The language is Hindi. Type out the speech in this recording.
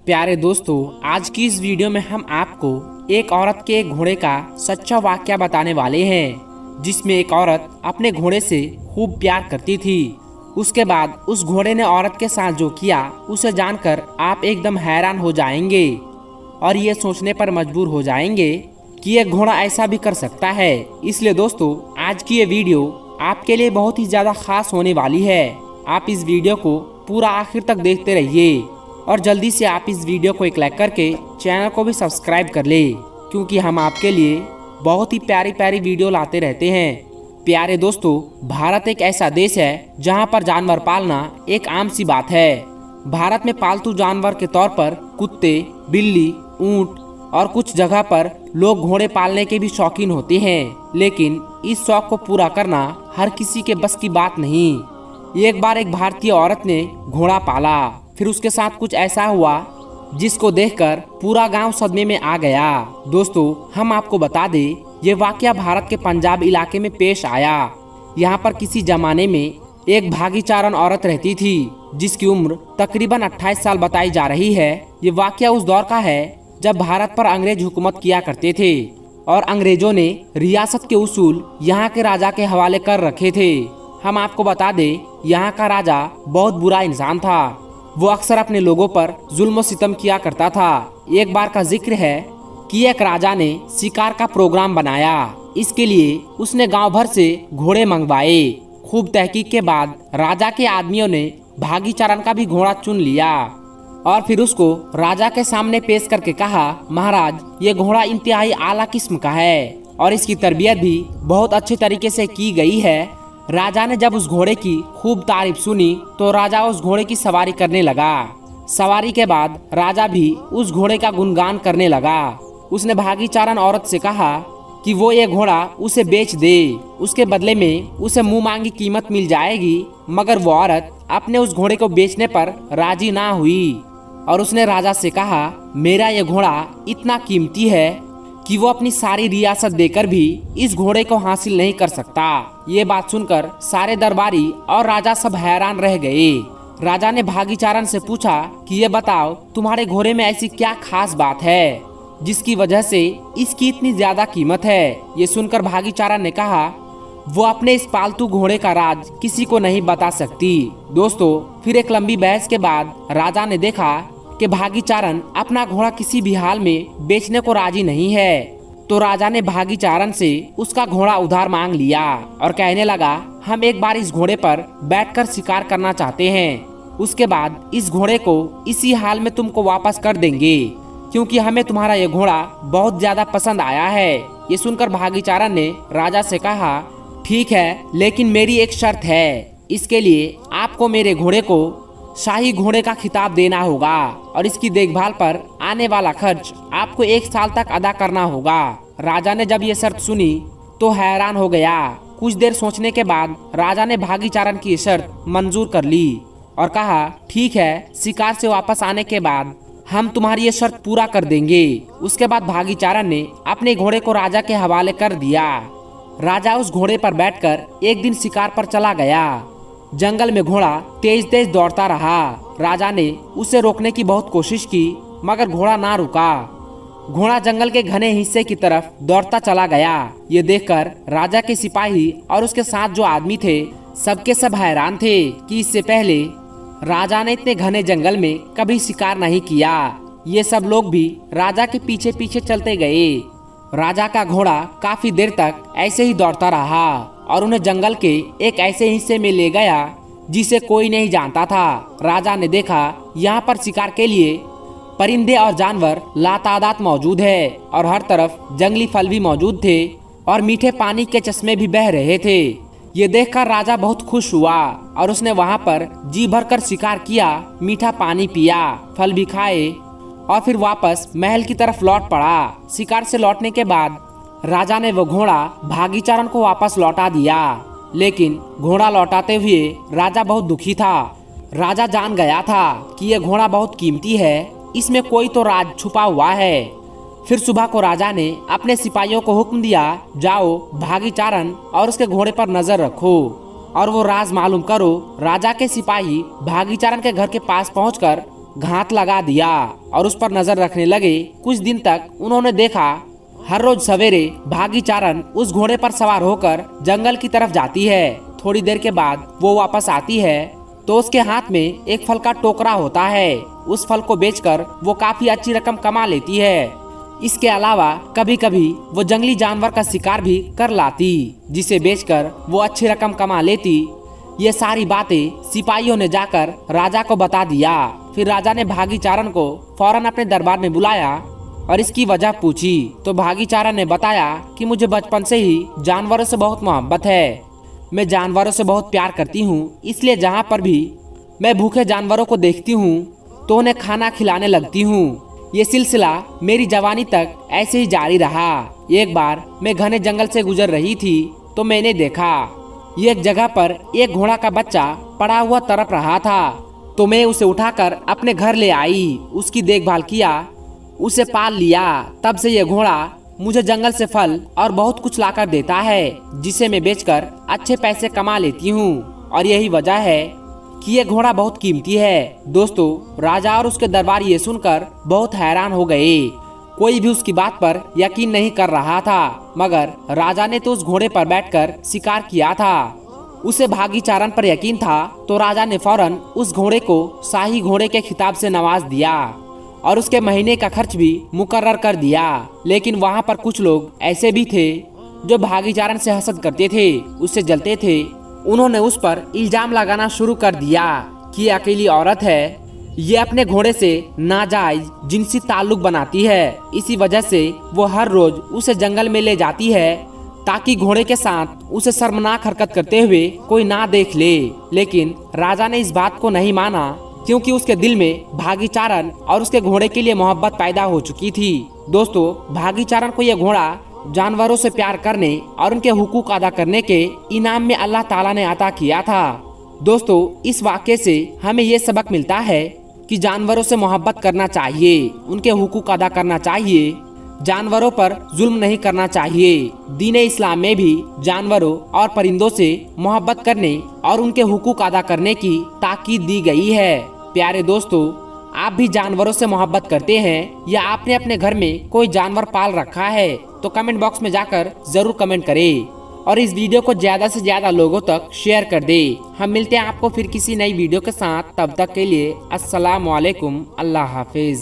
प्यारे दोस्तों, आज की इस वीडियो में हम आपको एक औरत के एक घोड़े का सच्चा वाकया बताने वाले हैं, जिसमें एक औरत अपने घोड़े से खूब प्यार करती थी। उसके बाद उस घोड़े ने औरत के साथ जो किया उसे जानकर आप एकदम हैरान हो जाएंगे और ये सोचने पर मजबूर हो जाएंगे कि एक घोड़ा ऐसा भी कर सकता है। इसलिए दोस्तों, आज की ये वीडियो आपके लिए बहुत ही ज्यादा खास होने वाली है। आप इस वीडियो को पूरा आखिर तक देखते रहिए और जल्दी से आप इस वीडियो को एक लाइक करके चैनल को भी सब्सक्राइब कर ले, क्योंकि हम आपके लिए बहुत ही प्यारी प्यारी वीडियो लाते रहते हैं। प्यारे दोस्तों, भारत एक ऐसा देश है जहां पर जानवर पालना एक आम सी बात है। भारत में पालतू जानवर के तौर पर कुत्ते, बिल्ली, ऊंट और कुछ जगह पर लोग घोड़े पालने के भी शौकीन होते हैं, लेकिन इस शौक को पूरा करना हर किसी के बस की बात नहीं। एक बार एक भारतीय औरत ने घोड़ा पाला, फिर उसके साथ कुछ ऐसा हुआ जिसको देखकर पूरा गांव सदमे में आ गया। दोस्तों, हम आपको बता दें, ये वाकया भारत के पंजाब इलाके में पेश आया। यहाँ पर किसी जमाने में एक भागीचारण औरत रहती थी, जिसकी उम्र तकरीबन 28 साल बताई जा रही है। ये वाकया उस दौर का है जब भारत पर अंग्रेज हुकूमत किया करते थे और अंग्रेजों ने रियासत के उसूल यहाँ के राजा के हवाले कर रखे थे। हम आपको बता दें, यहाँ का राजा बहुत बुरा इंसान था। वो अक्सर अपने लोगों पर जुल्म सितम किया करता था। एक बार का जिक्र है कि एक राजा ने शिकार का प्रोग्राम बनाया। इसके लिए उसने गांव भर से घोड़े मंगवाए। खूब तहकीक के बाद राजा के आदमियों ने भागीचारण का भी घोड़ा चुन लिया और फिर उसको राजा के सामने पेश करके कहा, महाराज, ये घोड़ा इंतहाई आला किस्म का है और इसकी तरबियत भी बहुत अच्छे तरीके से की गई है। राजा ने जब उस घोड़े की खूब तारीफ सुनी तो राजा उस घोड़े की सवारी करने लगा। सवारी के बाद राजा भी उस घोड़े का गुणगान करने लगा। उसने भागीचारण औरत से कहा कि वो ये घोड़ा उसे बेच दे, उसके बदले में उसे मुंह मांगी कीमत मिल जाएगी। मगर वो औरत अपने उस घोड़े को बेचने पर राजी ना हुई और उसने राजा से कहा, मेरा ये घोड़ा इतना कीमती है कि वो अपनी सारी रियासत देकर भी इस घोड़े को हासिल नहीं कर सकता। ये बात सुनकर सारे दरबारी और राजा सब हैरान रह गए। राजा ने भागीचारण से पूछा कि ये बताओ, तुम्हारे घोड़े में ऐसी क्या खास बात है जिसकी वजह से इसकी इतनी ज्यादा कीमत है। ये सुनकर भागीचारण ने कहा, वो अपने इस पालतू घोड़े का राज किसी को नहीं बता सकती। दोस्तों, फिर एक लंबी बहस के बाद राजा ने देखा कि भागीचारण अपना घोड़ा किसी भी हाल में बेचने को राजी नहीं है। तो राजा ने भागीचारण से उसका घोड़ा उधार मांग लिया और कहने लगा, हम एक बार इस घोड़े पर बैठकर शिकार करना चाहते हैं। उसके बाद इस घोड़े को इसी हाल में तुमको वापस कर देंगे, क्योंकि हमें तुम्हारा ये घोड़ा बहुत ज्यादा पसंद आया है। ये सुनकर भागीचारण ने राजा से कहा, ठीक है, लेकिन मेरी एक शर्त है। इसके लिए आपको मेरे घोड़े को शाही घोड़े का खिताब देना होगा और इसकी देखभाल पर आने वाला खर्च आपको 1 साल तक अदा करना होगा। राजा ने जब ये शर्त सुनी तो हैरान हो गया। कुछ देर सोचने के बाद राजा ने भागीचारण की शर्त मंजूर कर ली और कहा, ठीक है, शिकार से वापस आने के बाद हम तुम्हारी ये शर्त पूरा कर देंगे। उसके बाद भागीचारण ने अपने घोड़े को राजा के हवाले कर दिया। राजा उस घोड़े पर बैठकर एक दिन शिकार पर चला गया। जंगल में घोड़ा तेज तेज दौड़ता रहा। राजा ने उसे रोकने की बहुत कोशिश की, मगर घोड़ा ना रुका। घोड़ा जंगल के घने हिस्से की तरफ दौड़ता चला गया। ये देखकर राजा के सिपाही और उसके साथ जो आदमी थे, सबके सब हैरान थे कि इससे पहले राजा ने इतने घने जंगल में कभी शिकार नहीं किया। ये सब लोग भी राजा के पीछे पीछे चलते गए। राजा का घोड़ा काफी देर तक ऐसे ही दौड़ता रहा और उन्हें जंगल के एक ऐसे हिस्से में ले गया जिसे कोई नहीं जानता था। राजा ने देखा, यहाँ पर शिकार के लिए परिंदे और जानवर लातादाद मौजूद है और हर तरफ जंगली फल भी मौजूद थे और मीठे पानी के चश्मे भी बह रहे थे। ये देखकर राजा बहुत खुश हुआ और उसने वहाँ पर जी भर कर शिकार किया, मीठा पानी पिया, फल भी खाए और फिर वापस महल की तरफ लौट पड़ा। शिकार से लौटने के बाद राजा ने वो घोड़ा भागीचारण को वापस लौटा दिया, लेकिन घोड़ा लौटाते हुए राजा बहुत दुखी था। राजा जान गया था कि ये घोड़ा बहुत कीमती है, इसमें कोई तो राज छुपा हुआ है। फिर सुबह को राजा ने अपने सिपाहियों को हुक्म दिया, जाओ भागीचारण और उसके घोड़े पर नजर रखो और वो राज मालूम करो। राजा के सिपाही भागीचारण के घर के पास पहुंचकर घात लगा दिया और उस पर नजर रखने लगे। कुछ दिन तक उन्होंने देखा हर रोज सवेरे भागी चारण उस घोड़े पर सवार होकर जंगल की तरफ जाती है। थोड़ी देर के बाद वो वापस आती है तो उसके हाथ में एक फल का टोकरा होता है। उस फल को बेचकर वो काफी अच्छी रकम कमा लेती है। इसके अलावा कभी कभी वो जंगली जानवर का शिकार भी कर लाती, जिसे बेचकर वो अच्छी रकम कमा लेती। ये सारी बातें सिपाहियों ने जाकर राजा को बता दिया। फिर राजा ने भागी चारण को फौरन अपने दरबार में बुलाया और इसकी वजह पूछी तो भागी चारण ने बताया कि मुझे बचपन से ही जानवरों से बहुत मोहब्बत है। मैं जानवरों से बहुत प्यार करती हूँ, इसलिए जहाँ पर भी मैं भूखे जानवरों को देखती हूँ तो उन्हें खाना खिलाने लगती हूँ। ये सिलसिला मेरी जवानी तक ऐसे ही जारी रहा। एक बार मैं घने जंगल से गुजर रही थी तो मैंने देखा एक जगह पर एक घोड़ा का बच्चा पड़ा हुआ तड़प रहा था, तो मैं उसे उठाकर अपने घर ले आई, उसकी देखभाल किया, उसे पाल लिया। तब से ये घोड़ा मुझे जंगल से फल और बहुत कुछ लाकर देता है, जिसे मैं बेचकर अच्छे पैसे कमा लेती हूँ। और यही वजह है कि ये घोड़ा बहुत कीमती है। दोस्तों, राजा और उसके दरबार ये सुनकर बहुत हैरान हो गए। कोई भी उसकी बात पर यकीन नहीं कर रहा था, मगर राजा ने तो उस घोड़े पर बैठकर शिकार किया था। उसे भागी चारण पर यकीन था तो राजा ने फौरन उस घोड़े को शाही घोड़े के खिताब से नवाज दिया और उसके महीने का खर्च भी मुकर्रर कर दिया। लेकिन वहाँ पर कुछ लोग ऐसे भी थे जो भागी चारण से हसद करते थे, उससे जलते थे। उन्होंने उस पर इल्जाम लगाना शुरू कर दिया कि अकेली औरत है, ये अपने घोड़े से नाजायज जिनसी ताल्लुक बनाती है। इसी वजह से वो हर रोज उसे जंगल में ले जाती है ताकि घोड़े के साथ उसे शर्मनाक हरकत करते हुए कोई ना देख ले। लेकिन राजा ने इस बात को नहीं माना, क्योंकि उसके दिल में भागी चारण और उसके घोड़े के लिए मोहब्बत पैदा हो चुकी थी। दोस्तों, भागी चारण को यह घोड़ा जानवरों से प्यार करने और उनके हुकूक अदा करने के इनाम में अल्लाह ताला ने अता किया था। दोस्तों, इस वाक़े से हमें ये सबक मिलता है कि जानवरों से मोहब्बत करना चाहिए, उनके हुकूक अदा करना चाहिए, जानवरों पर जुल्म नहीं करना चाहिए। दीन-ए इस्लाम में भी जानवरों और परिंदों से मोहब्बत करने और उनके हुकूक अदा करने की ताकीद दी गई है। प्यारे दोस्तों, आप भी जानवरों से मोहब्बत करते हैं या आपने अपने घर में कोई जानवर पाल रखा है तो कमेंट बॉक्स में जाकर जरूर कमेंट करें और इस वीडियो को ज्यादा से ज्यादा लोगों तक शेयर कर दे। हम मिलते हैं आपको फिर किसी नई वीडियो के साथ, तब तक के लिए अस्सलाम वालेकुम, अल्लाह हाफिज।